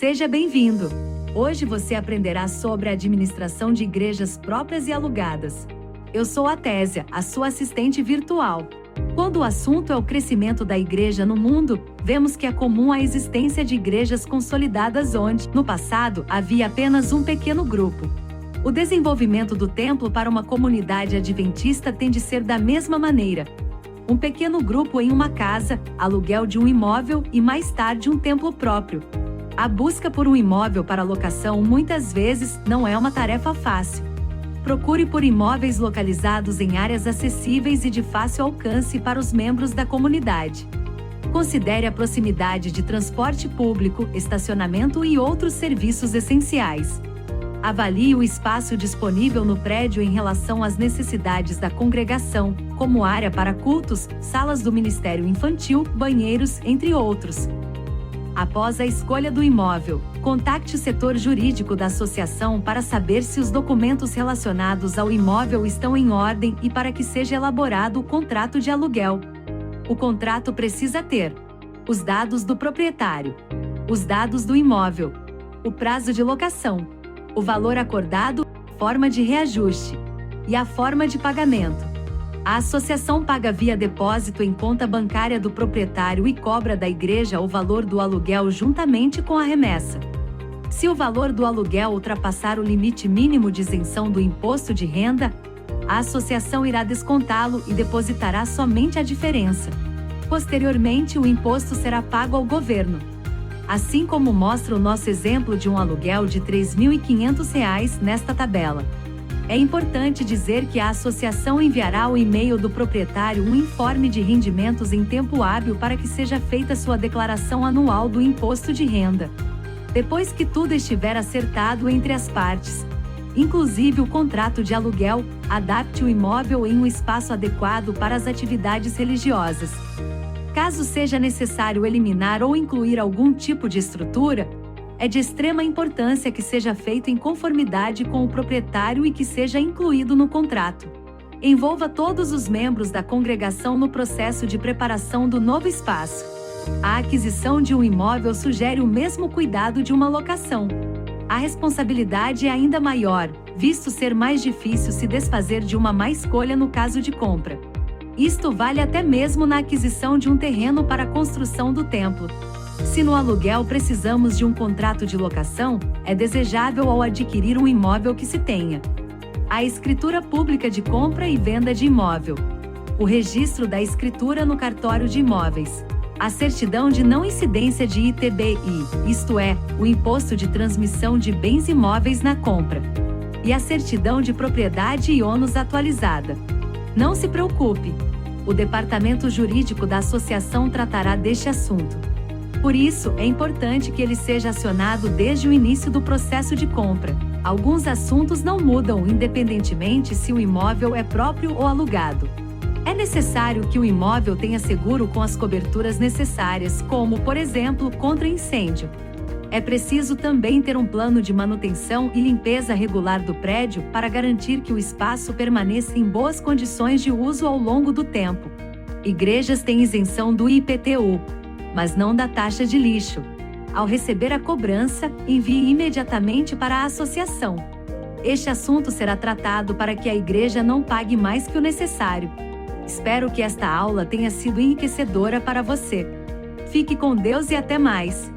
Seja bem-vindo! Hoje você aprenderá sobre a administração de igrejas próprias e alugadas. Eu sou a Tésia, a sua assistente virtual. Quando o assunto é o crescimento da igreja no mundo, vemos que é comum a existência de igrejas consolidadas onde, no passado, havia apenas um pequeno grupo. O desenvolvimento do templo para uma comunidade adventista tem de ser da mesma maneira. Um pequeno grupo em uma casa, aluguel de um imóvel e mais tarde um templo próprio. A busca por um imóvel para locação muitas vezes não é uma tarefa fácil. Procure por imóveis localizados em áreas acessíveis e de fácil alcance para os membros da comunidade. Considere a proximidade de transporte público, estacionamento e outros serviços essenciais. Avalie o espaço disponível no prédio em relação às necessidades da congregação, como área para cultos, salas do ministério infantil, banheiros, entre outros. Após a escolha do imóvel, contacte o setor jurídico da associação para saber se os documentos relacionados ao imóvel estão em ordem e para que seja elaborado o contrato de aluguel. O contrato precisa ter os dados do proprietário, os dados do imóvel, o prazo de locação, o valor acordado, forma de reajuste e a forma de pagamento. A associação paga via depósito em conta bancária do proprietário e cobra da igreja o valor do aluguel juntamente com a remessa. Se o valor do aluguel ultrapassar o limite mínimo de isenção do imposto de renda, a associação irá descontá-lo e depositará somente a diferença. Posteriormente, o imposto será pago ao governo. Assim como mostra o nosso exemplo de um aluguel de R$ 3.500 nesta tabela. É importante dizer que a associação enviará ao e-mail do proprietário um informe de rendimentos em tempo hábil para que seja feita sua declaração anual do imposto de renda. Depois que tudo estiver acertado entre as partes, inclusive o contrato de aluguel, adapte o imóvel em um espaço adequado para as atividades religiosas. Caso seja necessário eliminar ou incluir algum tipo de estrutura, é de extrema importância que seja feito em conformidade com o proprietário e que seja incluído no contrato. Envolva todos os membros da congregação no processo de preparação do novo espaço. A aquisição de um imóvel sugere o mesmo cuidado de uma locação. A responsabilidade é ainda maior, visto ser mais difícil se desfazer de uma má escolha no caso de compra. Isto vale até mesmo na aquisição de um terreno para a construção do templo. Se no aluguel precisamos de um contrato de locação, é desejável ao adquirir um imóvel que se tenha a escritura pública de compra e venda de imóvel, o registro da escritura no cartório de imóveis, a certidão de não incidência de ITBI, isto é, o imposto de transmissão de bens imóveis na compra, e a certidão de propriedade e ônus atualizada. Não se preocupe, o departamento jurídico da associação tratará deste assunto. Por isso, é importante que ele seja acionado desde o início do processo de compra. Alguns assuntos não mudam independentemente se o imóvel é próprio ou alugado. É necessário que o imóvel tenha seguro com as coberturas necessárias, como, por exemplo, contra incêndio. É preciso também ter um plano de manutenção e limpeza regular do prédio para garantir que o espaço permaneça em boas condições de uso ao longo do tempo. Igrejas têm isenção do IPTU, mas não da taxa de lixo. Ao receber a cobrança, envie imediatamente para a associação. Este assunto será tratado para que a igreja não pague mais que o necessário. Espero que esta aula tenha sido enriquecedora para você. Fique com Deus e até mais!